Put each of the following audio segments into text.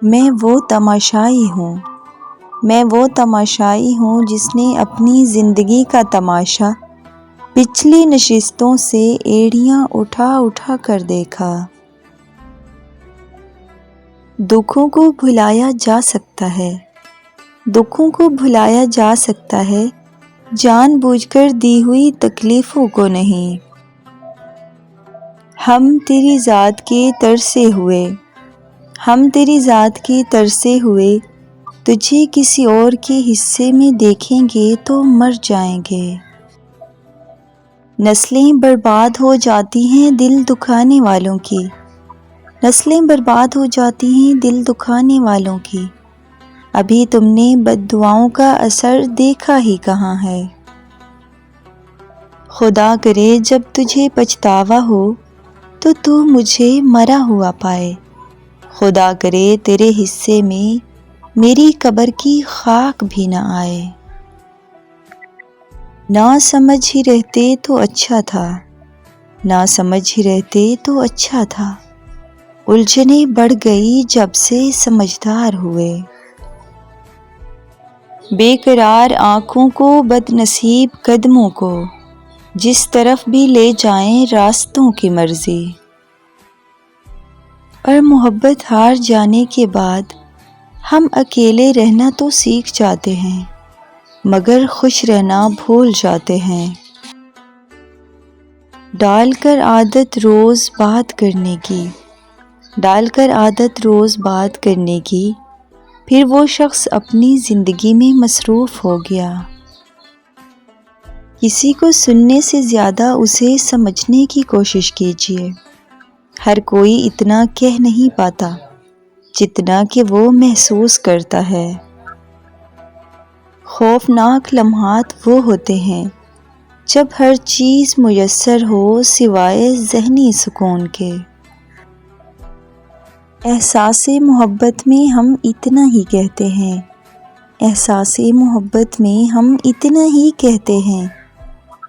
میں وہ تماشائی ہوں، میں وہ تماشائی ہوں جس نے اپنی زندگی کا تماشا پچھلی نشستوں سے ایڑیاں اٹھا اٹھا کر دیکھا۔ دکھوں کو بھلایا جا سکتا ہے، دکھوں کو بھلایا جا سکتا ہے، جان بوجھ کر دی ہوئی تکلیفوں کو نہیں۔ ہم تیری ذات کے ترسے ہوئے، ہم تیری ذات کے ترسے ہوئے تجھے کسی اور کے حصے میں دیکھیں گے تو مر جائیں گے۔ نسلیں برباد ہو جاتی ہیں دل دکھانے والوں کی، نسلیں برباد ہو جاتی ہیں دل دکھانے والوں کی، ابھی تم نے بد دعاؤں کا اثر دیکھا ہی کہاں ہے۔ خدا کرے جب تجھے پچھتاوا ہو تو مجھے مرا ہوا پائے، خدا کرے تیرے حصے میں میری قبر کی خاک بھی نہ آئے۔ نہ سمجھ ہی رہتے تو اچھا تھا، نہ سمجھ ہی رہتے تو اچھا تھا، الجھنیں بڑھ گئی جب سے سمجھدار ہوئے۔ بے قرار آنکھوں کو بد نصیب قدموں کو جس طرف بھی لے جائیں راستوں کی مرضی۔ اور محبت ہار جانے کے بعد ہم اکیلے رہنا تو سیکھ جاتے ہیں مگر خوش رہنا بھول جاتے ہیں۔ ڈال کر عادت روز بات کرنے کی، ڈال کر عادت روز بات کرنے کی، پھر وہ شخص اپنی زندگی میں مصروف ہو گیا۔ کسی کو سننے سے زیادہ اسے سمجھنے کی کوشش کیجیے۔ ہر کوئی اتنا کہہ نہیں پاتا جتنا کہ وہ محسوس کرتا ہے۔ خوفناک لمحات وہ ہوتے ہیں جب ہر چیز میسر ہو سوائے ذہنی سکون کے۔ احساس محبت میں ہم اتنا ہی کہتے ہیں، احساس محبت میں ہم اتنا ہی کہتے ہیں،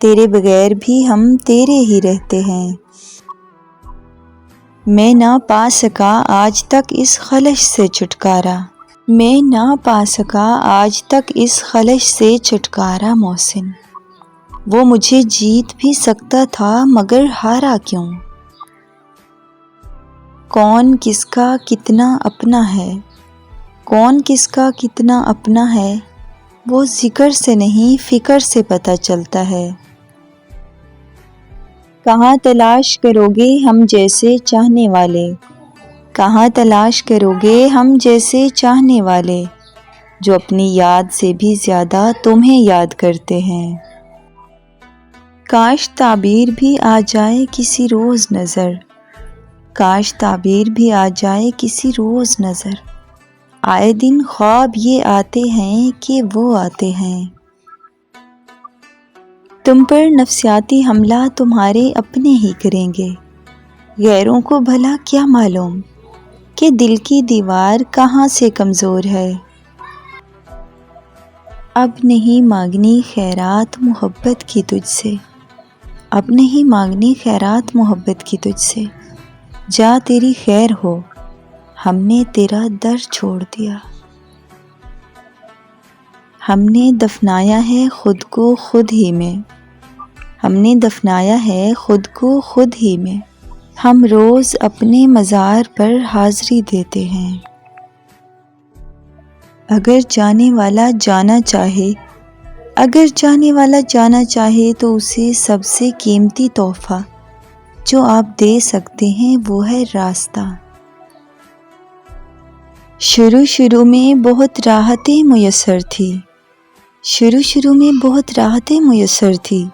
تیرے بغیر بھی ہم تیرے ہی رہتے ہیں۔ میں نہ پا سکا آج تک اس خلش سے چھٹکارا، میں نہ پا سکا آج تک اس خلش سے چھٹکارا محسن، وہ مجھے جیت بھی سکتا تھا مگر ہارا کیوں؟ کون کس کا کتنا اپنا ہے، کون کس کا کتنا اپنا ہے، وہ ذکر سے نہیں فکر سے پتہ چلتا ہے۔ کہاں تلاش کرو گے ہم جیسے چاہنے والے، کہاں تلاش کرو گے ہم جیسے چاہنے والے، جو اپنی یاد سے بھی زیادہ تمہیں یاد کرتے ہیں۔ کاش تعبیر بھی آ جائے کسی روز نظر، کاش تعبیر بھی آ جائے کسی روز نظر، آئے دن خواب یہ آتے ہیں کہ وہ آتے ہیں۔ تم پر نفسیاتی حملہ تمہارے اپنے ہی کریں گے، غیروں کو بھلا کیا معلوم کہ دل کی دیوار کہاں سے کمزور ہے۔ اب نہیں مانگنی خیرات محبت کی تجھ سے، اب نہیں مانگنی خیرات محبت کی تجھ سے، جا تیری خیر ہو، ہم نے تیرا در چھوڑ دیا۔ ہم نے دفنایا ہے خود کو خود ہی میں، ہم نے دفنایا ہے خود کو خود ہی میں، ہم روز اپنے مزار پر حاضری دیتے ہیں۔ اگر جانے والا جانا چاہے، اگر جانے والا جانا چاہے تو اسے سب سے قیمتی تحفہ جو آپ دے سکتے ہیں وہ ہے راستہ۔ شروع میں بہت راحتیں میسر تھی، شروع میں بہت راحتیں میسر تھی،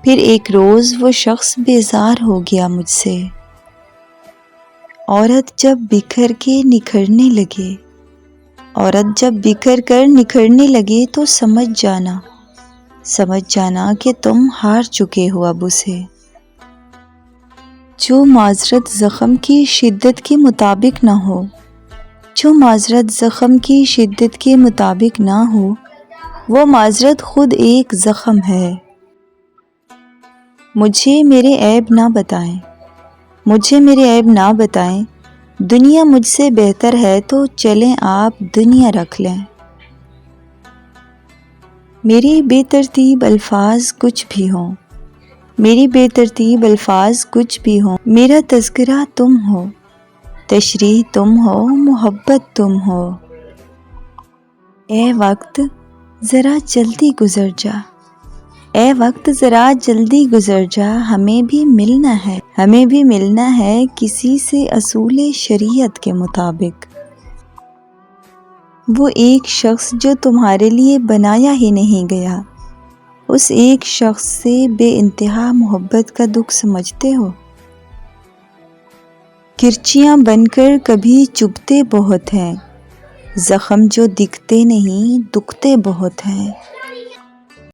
پھر ایک روز وہ شخص بیزار ہو گیا مجھ سے۔ عورت جب بکھر کے نکھرنے لگے، عورت جب بکھر کر نکھرنے لگے تو سمجھ جانا کہ تم ہار چکے ہو اب اسے۔ جو معذرت زخم کی شدت کے مطابق نہ ہو، جو معذرت زخم کی شدت کے مطابق نہ ہو، وہ معذرت خود ایک زخم ہے۔ مجھے میرے عیب نہ بتائیں، مجھے میرے عیب نہ بتائیں، دنیا مجھ سے بہتر ہے تو چلیں آپ دنیا رکھ لیں۔ میری بے ترتیب الفاظ کچھ بھی ہوں، میری بے ترتیب الفاظ کچھ بھی ہوں، میرا تذکرہ تم ہو، تشریح تم ہو، محبت تم ہو۔ اے وقت ذرا جلدی گزر جا، اے وقت ذرا جلدی گزر جا، ہمیں بھی ملنا ہے، ہمیں بھی ملنا ہے کسی سے اصول شریعت کے مطابق۔ وہ ایک شخص جو تمہارے لیے بنایا ہی نہیں گیا، اس ایک شخص سے بے انتہا محبت کا دکھ سمجھتے ہو؟ کرچیاں بن کر کبھی چبھتے بہت ہیں، زخم جو دکھتے نہیں دکھتے بہت ہیں۔